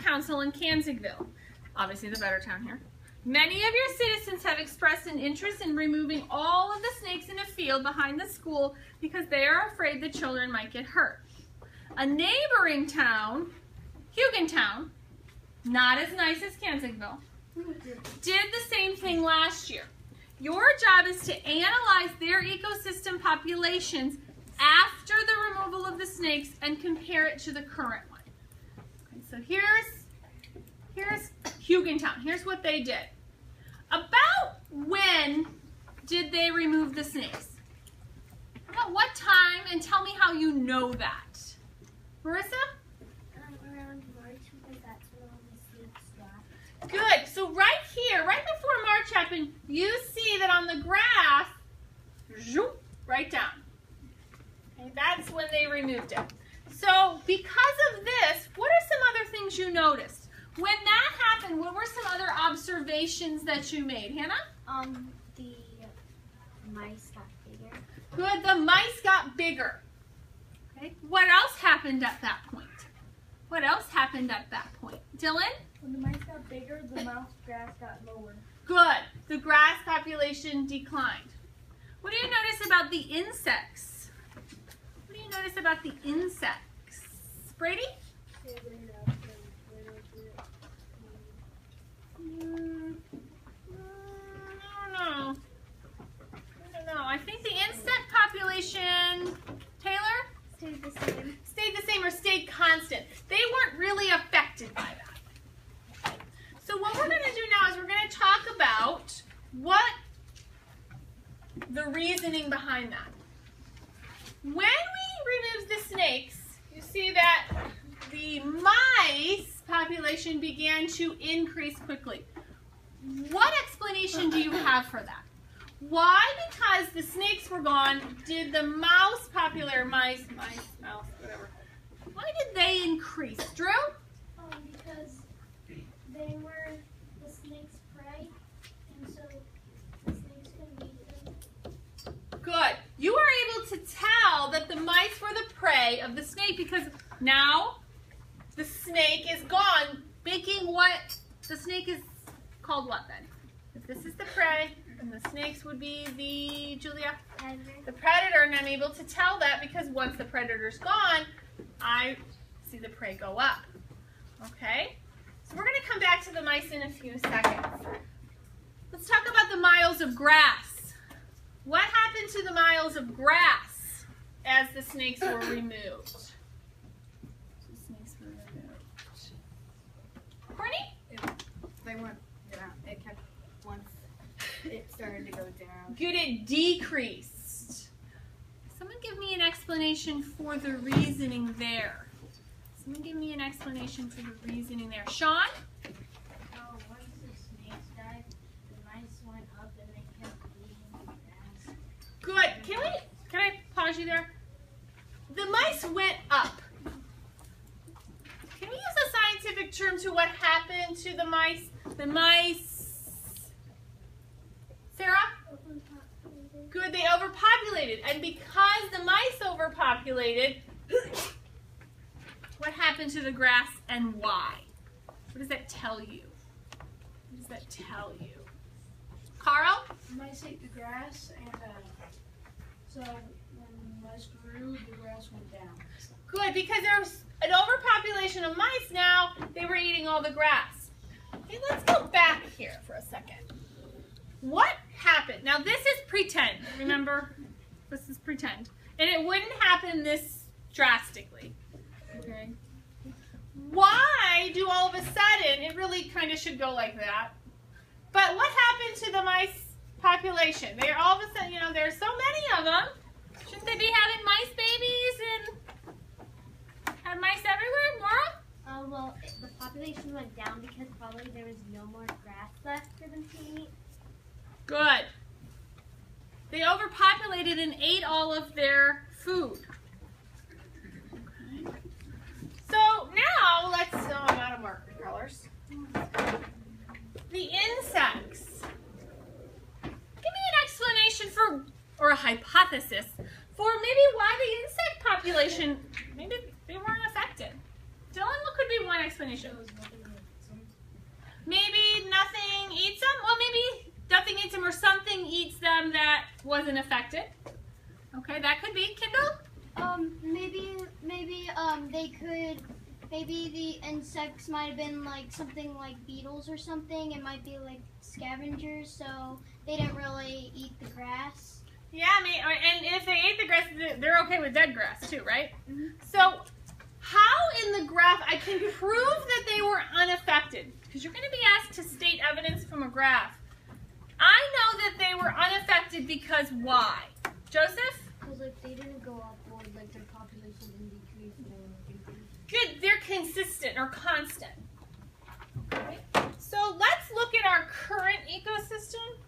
Council in Kansasville, obviously the better town here. Many of your citizens have expressed an interest in removing all of the snakes in a field behind the school because they are afraid the children might get hurt. A neighboring town, Hugontown, not as nice as Kansasville, did the same thing last year. Your job is to analyze their ecosystem populations after the removal of the snakes and compare it to the current one. Okay, so here's Hugontown. Here's what they did. About when did they remove the snakes? About what time? And tell me how you know that. Marissa? Around March, because that's when all the snakes dropped. Good. So right here, right before March happened, you see that on the graph, zoop, right down. Okay, that's when they removed it. So because of this, what are some other things you noticed? When that happened, what were some other observations that you made? Hannah? The mice got bigger. Good, the mice got bigger. Okay. What else happened at that point? What else happened at that point? Dylan? When the mice got bigger, the mouse grass got lower. Good. The grass population declined. What do you notice about the insects? What do you notice about the insects? Brady? I don't know. I think the insect population, Taylor? Stayed the same. Stayed the same or stayed constant. They weren't really affected by that. So what we're going to do now is we're going to talk about what the reasoning behind that. When we removed the snakes, you see that the mice population began to increase quickly. What explanation do you have for that? Why? Because the snakes were gone, did the mouse mouse, whatever. Why did they increase? Drew? Because they were the snake's prey, and so the snakes couldn't eat them. Good. You are able to tell that the mice were the prey of the snake because now the snake is gone, making what the snake is called what then? If this is the prey, then the snakes would be the, Julia? Predator. The predator, and I'm able to tell that because once the predator's gone, I see the prey go up. Okay? So we're going to come back to the mice in a few seconds. Let's talk about the miles of grass. What happened to the miles of grass as the snakes were removed? The snakes were removed. Courtney? They went down. It kept once it started to go down. Good, it decreased. Someone give me an explanation for the reasoning there. Someone give me an explanation for the reasoning there. Sean? Once the snakes died, the mice went up and they kept eating the grass. Good. Can I pause you there? The mice went up. Can we use a scientific term to what happened to the mice? The mice, Sarah? Good, they overpopulated. And because the mice overpopulated, what happened to the grass and why? What does that tell you? What does that tell you? Carl? Mice ate the grass, and so when mice grew, the grass went down. Good, because there's an overpopulation of mice now, they were eating all the grass. Okay, let's go back here for a second. What happened? Now this is pretend, remember? This is pretend. And it wouldn't happen this drastically. Okay. Why do all of a sudden, it really kind of should go like that. But what happened to the mice population? They're all of a sudden, you know, there's so many of them. Shouldn't they be having mice babies and have mice everywhere? Maura? Well, the population went down because probably there was no more grass left for them to eat. Good. They overpopulated and ate all of their food. Okay. So now let's, I'm out of marker colors. The insects. Give me an explanation for, or a hypothesis, for maybe why the insect population, maybe they weren't affected. Dylan, what could be one explanation? explanation. Maybe nothing eats them. Well, maybe nothing eats them or something eats them that wasn't affected. Okay, that could be. Kindle? Maybe the insects might have been like something like beetles or something. It might be like scavengers, so they didn't really eat the grass. Yeah, and if they ate the grass, they're okay with dead grass too, right? Mm-hmm. So, how in the graph I can prove that they were unaffected? Because you're going to be asked to state evidence from a graph. I know that they were unaffected because why? Joseph? Because like they didn't go upward, like their population didn't decrease or increase. Good, they're consistent or constant. Okay. So let's look at our current ecosystem.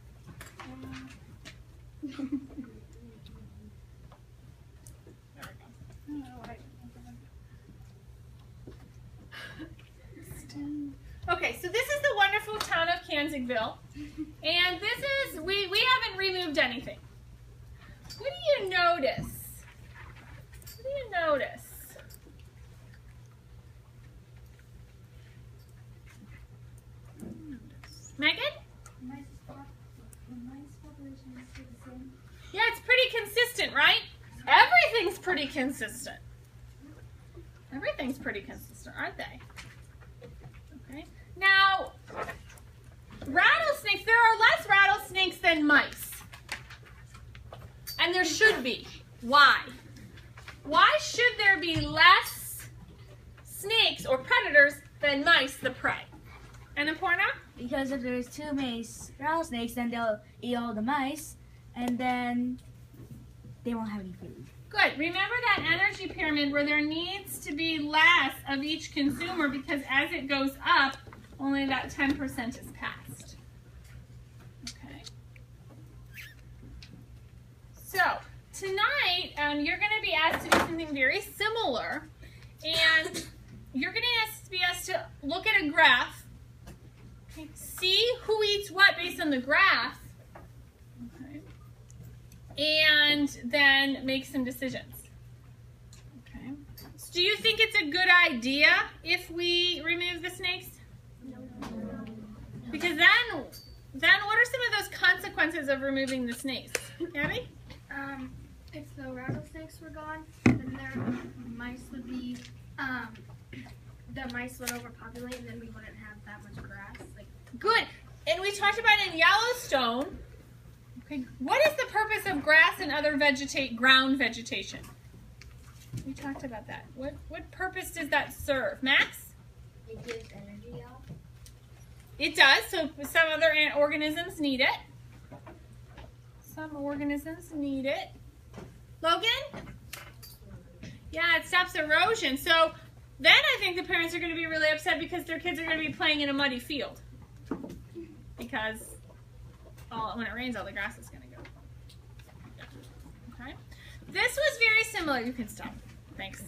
Okay, so this is the wonderful town of Kansingville, and this is, we haven't removed anything. What do you notice? What do you notice? Megan? Yeah, it's pretty consistent, right? Everything's pretty consistent. Everything's pretty consistent, aren't they? Okay. Now, rattlesnakes, there are less rattlesnakes than mice. And there should be. Why? Why should there be less snakes or predators than mice, the prey? Annapurna? Because if there's two rattlesnakes, then they'll eat all the mice, and then they won't have any food. Good. Remember that energy pyramid where there needs to be less of each consumer because as it goes up, only that 10% is passed. Okay. So, tonight, you're going to be asked to do something very similar, and you're going to be asked to look at a graph, okay, see who eats what based on the graph, okay, and then make some decisions. Okay. So do you think it's a good idea if we remove the snakes? No. Because then what are some of those consequences of removing the snakes? Abby? If the rattlesnakes were gone, then their mice would be, the mice would overpopulate, and then we wouldn't have that much grass. Good. And we talked about in Yellowstone, okay, what is the purpose of grass and other ground vegetation? We talked about that. What purpose does that serve? Max? It gives energy off. It does. So some other organisms need it. Some organisms need it. Logan? Yeah, it stops erosion. So then I think the parents are going to be really upset because their kids are going to be playing in a muddy field. Because when it rains, all the grass is going to go. Okay. This was very similar. You can stop. Thanks.